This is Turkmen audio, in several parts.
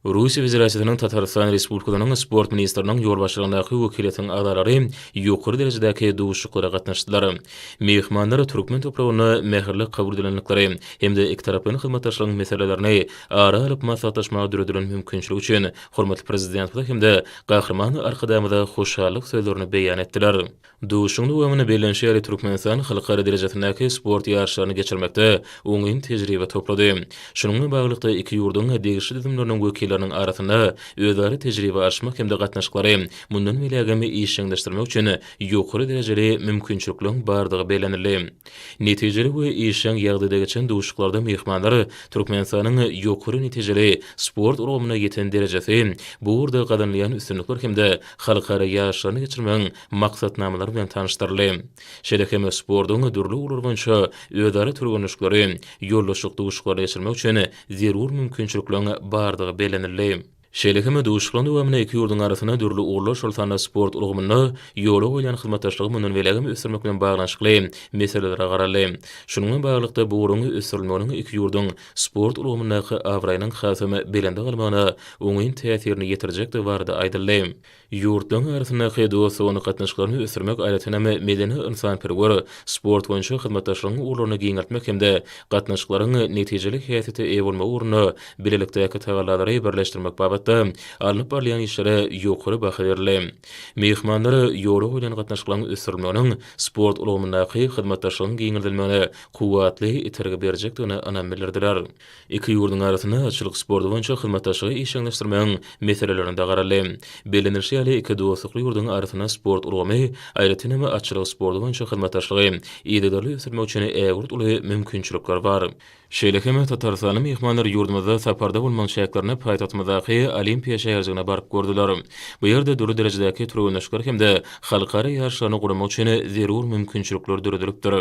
Rusiya Federasyonynyň Tataristan Respublikasynyň sport ministriniň ýol başlygyndaky wekiletiň agdalary ýokary derejedäki duşuşyklara gatnaşdylar. Mehmanlar türkmen toprağyny mähirli kabul edilenlikleri hemde iki tarapyň hyzmatdaşlygyň meselelerini ara alyp maslahatlaşmagy düredilen mümkinçiligi üçin hormatly prezident hemde gahrman arkadamyda hoşallyk sözlerini beýan etdiler. Duşuň dowamyny belenşäri Türkmenistan halkara derejesindäki sport ýarşlaryny geçirmekde oňyn tejribe toplady. Şunuň baglykda iki ýurduň degişli dizimleriniň wekilleriniň arasynda özleri tejribe aşmak hemde gatnaşyklary mundan bilegimi işçiňleşdirmek üçin ýokary derejeli mümkinçiliklerin bardygy belenildi. Netijeli we işçiň ýagdaýda geçen duşuklarda mehmanlar Türkmenistanyň ýokary netijeli sport urumuna ýeten derejesi bu urda gadanlayan üstünlikler hemde halkara ýaşlaryny geçirmeň maksatnamaları bilen tanışdyryldy. Şeýle sportuň dürli urlar boýunça özleri türgünüşleri ýollaşyk duşuklary geçirmek üçin zerur mümkinçiliklerin bardygy belenildi. Şeýle duşuklan dowamyna iki ýurduň arasyna dürli urlar şoltanda sport urumuna ýola goýan hyzmatdaşlygy mundan belegim ösürmek bilen baglanşykly meselelere garaldy. Şunuň baglykda bu urumy ösürilmeginiň iki ýurduň sport urumundaky awraýynyň hasymy belende galmagyna oňyn täsirini ýetirjekdi bardy aýdyldy. Ýurtlaryň arasyndaky dostlugyny gatnaşyklaryny ösürmek aýratynamy medeni insanperwer sport boýunça hyzmatdaşlygyň urlaryny giňertmek hemde gatnaşyklaryň netijeli häsiýeti eýe bolma uruny bilelikdäki tagalary birleşdirmek babatda alyp barýan işlere ýokary baha berildi. Mehmanlar ýola goýan gatnaşyklaryň ösürilmeginiň sport urumundaky hyzmatdaşlygyň giňerilmegine kuwatly iterge berjekdigini anam bildirdiler. Iki ýurduň arasyna açylyk sport boýunça hyzmatdaşlygy işçiňleşdirmegiň meselelerinde garaldy. Belenirşi iki dostlukly ýurduň arasyna sport urumy aýratynamy açylyk sport boýunça hyzmatdaşlygy ýetirli ösürmek üçin ägurt uly mümkinçilikler bar. Şeýle Tataristanyň mehmanlar ýurdumyzda saparda bolmaň şäherlerine paýtatmyzdaky Olimpiýa şäherçigine baryp gördüler. Bu ýerde dürli derejedäki türgünüşler hemde halkara ýarşlaryny gurmak üçin zerur mümkinçilikler döredilipdir.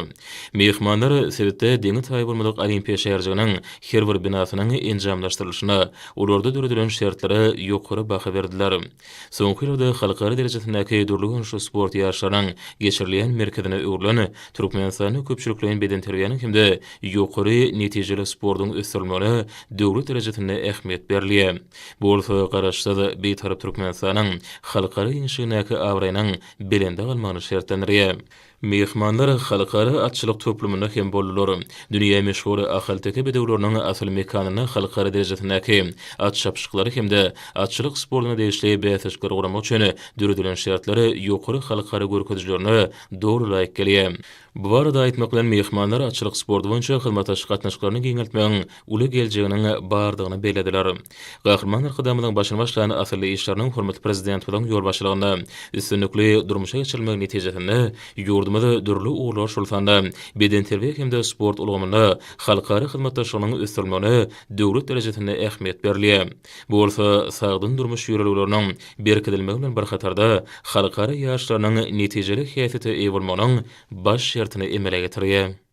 Mehmanlar sebäpde deňi taýy bolmadyk Olimpiýa şäherçiginiň her bir binasynyň enjamlaşdyrylyşyna, ularda döredilen şertlere ýokary baha berdiler. Soňky ýyllarda halkara derejesindäki dürli şu sport ýarşlarynyň geçirilýän merkezine öwrülen Türkmenistanyň köpçülikligiň beden terbiýanyň hemde ýokary netijeli sportuň ösürilmegine döwlet derejesinde ähmiýet berilýär. Bu bolsa garaşda da beýtarap Türkmenistanyň halkara ýyňşygynyňky awraýynyň belende galmagyny şertlendirýär. Mehmanlar halkara atçylyk toplumuna hem boldular. Dünýä meşhur ahal-teke bedewleriniň asl mekanyny halkara derejesindäki at şapşyklary hemde atçylyk sportuna degişli bäsişler guramak üçin düredilen şertleri ýokary halkara görkezlerini dogry laýyk gelýär. Bu barada aýtmak bilen mehmanlar atçylyk sport boýunça hyzmatdaşlyk gatnaşyklaryny giňeltmegiň uly geljeginiň bardygyny belediler. Gahrman arkadamynyň başyny başlayan asly işleriniň hormatly prezident bilen ýol başlygynda üstünlikli durmuşa geçirilmegi netijesinde ýurdumyzda dürli urlar şoltanda beden terbiýe hemde sport ulgamynda halkara hyzmatdaşlygynyň ösürilmegine döwlet derejesinde ähmiýet berilýär. Bu bolsa sagdyn durmuş ýöreligleriniň berkidilmegi bilen bir hatarda halkara ýarşlarynyň netijeli häsiýeti eýe bolmagynyň baş şertini emele getirýär.